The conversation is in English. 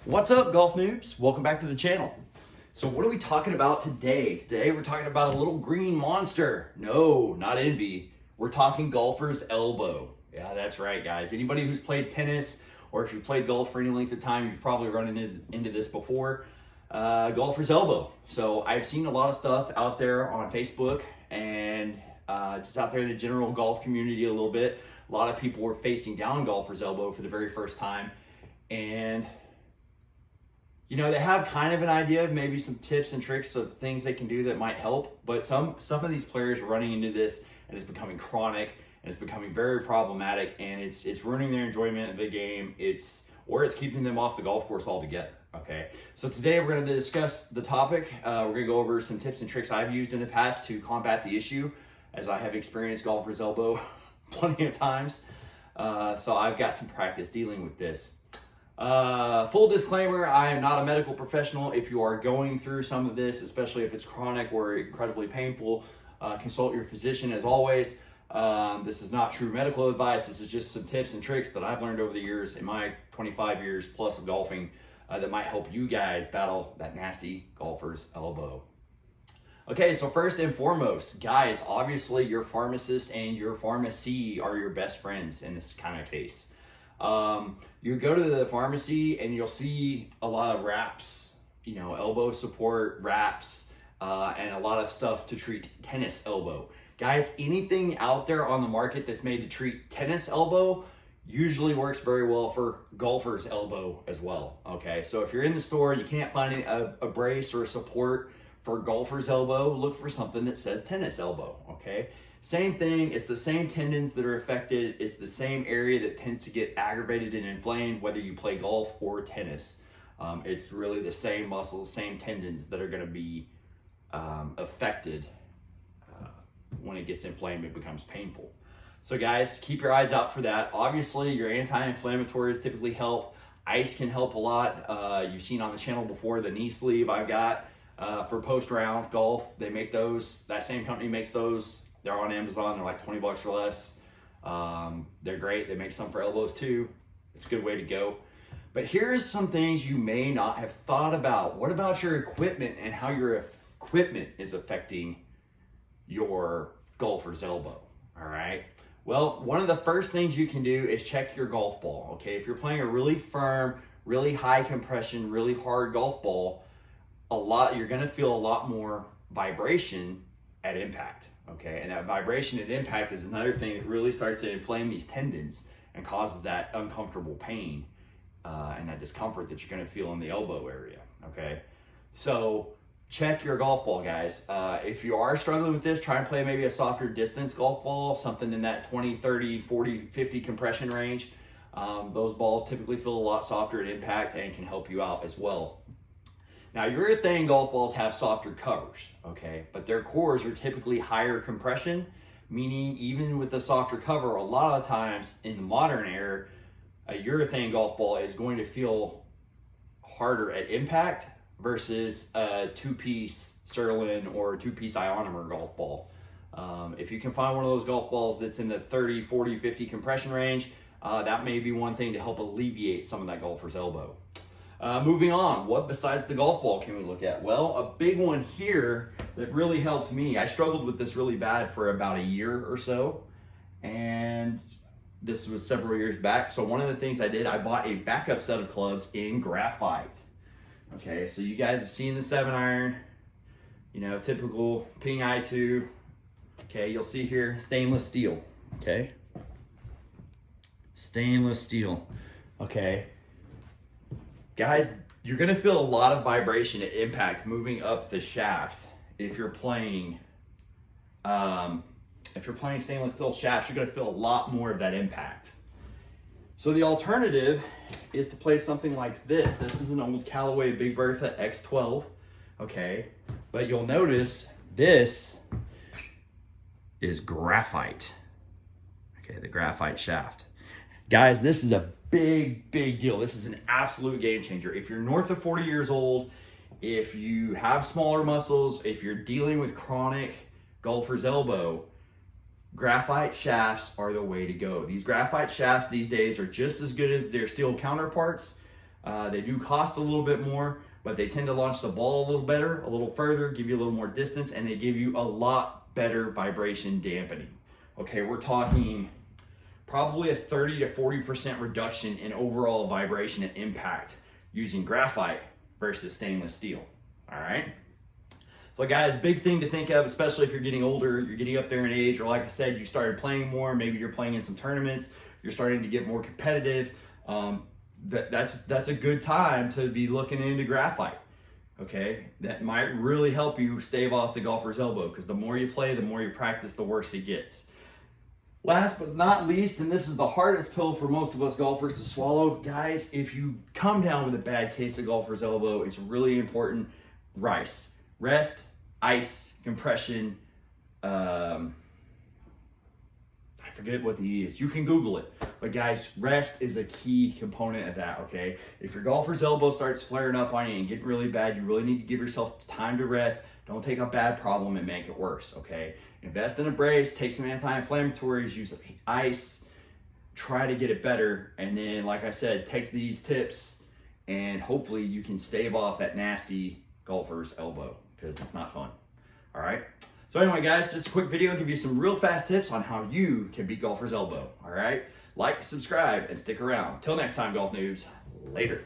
What's up, golf noobs? Welcome back to the channel. So what are we talking about today? Today we're talking about a little green monster. No, not envy. We're talking golfer's elbow. Yeah, that's right, guys. Anybody who's played tennis or if you've played golf for any length of time, you've probably run into this before. Golfer's elbow. So I've seen a lot of stuff out there on Facebook and just out there in the general golf community a little bit. A lot of people were facing down golfer's elbow for the very first time. And you know, they have kind of an idea of maybe some tips and tricks of things they can do that might help, but some of these players are running into this and it's becoming chronic and it's becoming very problematic, and it's ruining their enjoyment of the game. It's keeping them off the golf course altogether. Okay, so today we're going to discuss the topic. We're going to go over some tips and tricks I've used in the past to combat the issue, as I have experienced golfer's elbow plenty of times. So I've got some practice dealing with this. Full disclaimer, I am not a medical professional. If you are going through some of this, especially if it's chronic or incredibly painful, consult your physician as always. This is not true medical advice. This is just some tips and tricks that I've learned over the years in my 25 years plus of golfing that might help you guys battle that nasty golfer's elbow. Okay, so first and foremost, guys, obviously your pharmacist and your pharmacy are your best friends in this kind of case. You go to the pharmacy and you'll see a lot of wraps, you know, elbow support wraps, and a lot of stuff to treat tennis elbow. Guys, anything out there on the market that's made to treat tennis elbow usually works very well for golfer's elbow as well. Okay, so if you're in the store and you can't find a brace or a support for golfer's elbow, look for something that says tennis elbow. Okay. Same thing, it's the same tendons that are affected. It's the same area that tends to get aggravated and inflamed, whether you play golf or tennis. It's really the same muscles, same tendons that are gonna be affected when it gets inflamed, it becomes painful. So guys, keep your eyes out for that. Obviously, your anti-inflammatories typically help. Ice can help a lot. You've seen on the channel before the knee sleeve I've got for post-round golf. They make those, that same company makes those. They're on Amazon, they're like 20 bucks or less. They're great, they make some for elbows too. It's a good way to go. But here's some things you may not have thought about. What about your equipment and how your equipment is affecting your golfer's elbow, all right? Well, one of the first things you can do is check your golf ball, okay? If you're playing a really firm, really high compression, really hard golf ball, you're gonna feel a lot more vibration at impact. Okay, and that vibration at impact is another thing that really starts to inflame these tendons and causes that uncomfortable pain and that discomfort that you're going to feel in the elbow area. Okay, so check your golf ball, guys. If you are struggling with this, try and play maybe a softer distance golf ball, something in that 20, 30, 40, 50 compression range. Those balls typically feel a lot softer at impact and can help you out as well. Now, urethane golf balls have softer covers, okay? But their cores are typically higher compression, meaning even with a softer cover, a lot of times in the modern era, a urethane golf ball is going to feel harder at impact versus a two-piece Sterling or two-piece ionomer golf ball. If you can find one of those golf balls that's in the 30, 40, 50 compression range, that may be one thing to help alleviate some of that golfer's elbow. Moving on, what besides the golf ball can we look at? Well, a big one here that really helped me. I struggled with this really bad for about a year or so, and this was several years back. So one of the things I did, I bought a backup set of clubs in graphite. Okay, so you guys have seen the 7-iron, you know, typical Ping I2. Okay, you'll see here stainless steel. Okay, stainless steel. Okay. Guys, you're gonna feel a lot of vibration at impact moving up the shaft. If you're playing stainless steel shafts, you're gonna feel a lot more of that impact. So the alternative is to play something like this. This is an old Callaway Big Bertha X12, okay? But you'll notice this is graphite, okay, the graphite shaft. Guys, this is a big deal. This is an absolute game changer. If you're north of 40 years old, if you have smaller muscles, if you're dealing with chronic golfer's elbow, graphite shafts are the way to go. These graphite shafts these days are just as good as their steel counterparts. They do cost a little bit more, but they tend to launch the ball a little better, a little further, give you a little more distance, and they give you a lot better vibration dampening. Okay, we're talking probably a 30 to 40% reduction in overall vibration and impact using graphite versus stainless steel. All right. So guys, big thing to think of, especially if you're getting older, you're getting up there in age, or like I said, you started playing more, maybe you're playing in some tournaments, you're starting to get more competitive. That's a good time to be looking into graphite. Okay, that might really help you stave off the golfer's elbow, because the more you play, the more you practice, the worse it gets. Last but not least, and this is the hardest pill for most of us golfers to swallow, guys, if you come down with a bad case of golfer's elbow, it's really important. Rest, ice, compression, I forget what the E is. You can Google it. But guys, rest is a key component of that, okay? If your golfer's elbow starts flaring up on you and getting really bad, you really need to give yourself time to rest. Don't take a bad problem and make it worse, okay? Invest in a brace, take some anti-inflammatories, use ice, try to get it better. And then, like I said, take these tips and hopefully you can stave off that nasty golfer's elbow, because it's not fun, all right? So anyway, guys, just a quick video, give you some real fast tips on how you can beat golfer's elbow, all right? Like, subscribe, and stick around. Till next time, golf noobs, later.